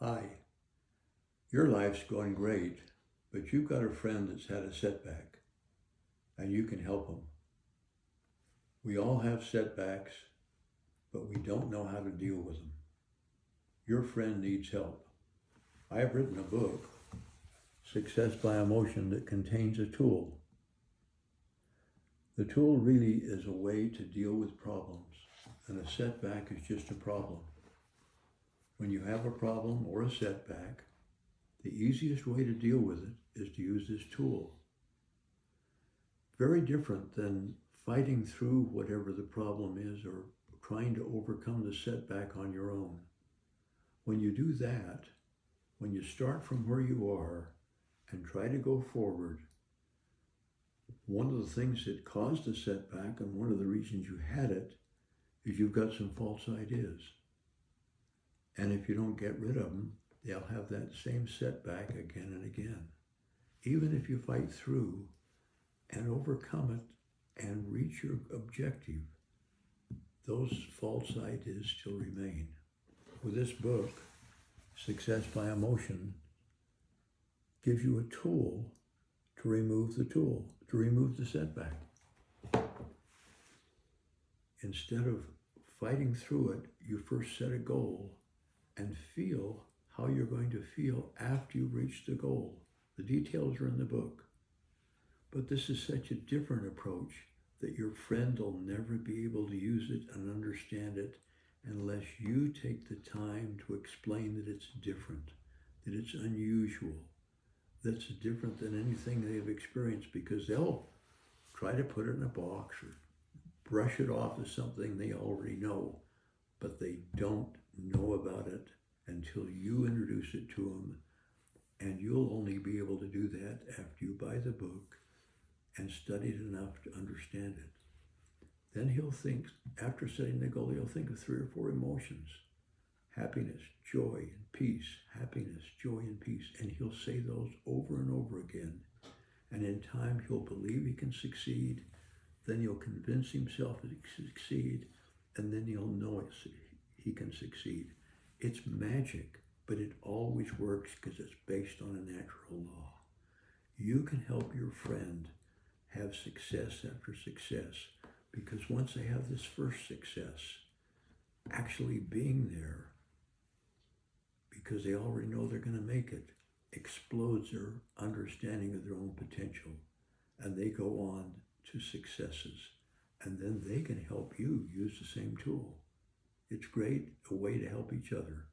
Hi, your life's going great, but you've got a friend that's had a setback and you can help them. We all have setbacks, but we don't know how to deal with them. Your friend needs help. I have written a book, Success by Emotion, that contains a tool. The tool really is a way to deal with problems, and a setback is just a problem. When you have a problem or a setback, the easiest way to deal with it is to use this tool. Very different than fighting through whatever the problem is or trying to overcome the setback on your own. When you do that, when you start from where you are and try to go forward, one of the things that caused the setback and one of the reasons you had it is you've got some false ideas. And if you don't get rid of them, they'll have that same setback again and again. Even if you fight through and overcome it and reach your objective, those false ideas still remain. With this book, Success by Emotion gives you a tool to remove the setback. Instead of fighting through it, you first set a goal and feel how you're going to feel after you reach the goal. The details are in the book. But this is such a different approach that your friend will never be able to use it and understand it unless you take the time to explain that it's different, that it's unusual, that's different than anything they've experienced, because they'll try to put it in a box or brush it off as something they already know, but they don't know about it until you introduce it to them, and you'll only be able to do that after you buy the book and studied enough to understand it. Then he'll think, after setting the goal, he'll think of 3 or 4 emotions: happiness, joy, and peace, happiness, joy, and peace. And he'll say those over and over again. And in time, he'll believe he can succeed. Then he'll convince himself that he can succeed. And then he'll know he can succeed. It's magic, but it always works because it's based on a natural law. You can help your friend have success after success, because once they have this first success, actually being there, because they already know they're going to make it, explodes their understanding of their own potential, and they go on to successes, and then they can help you use the same tool. It's great, a way to help each other.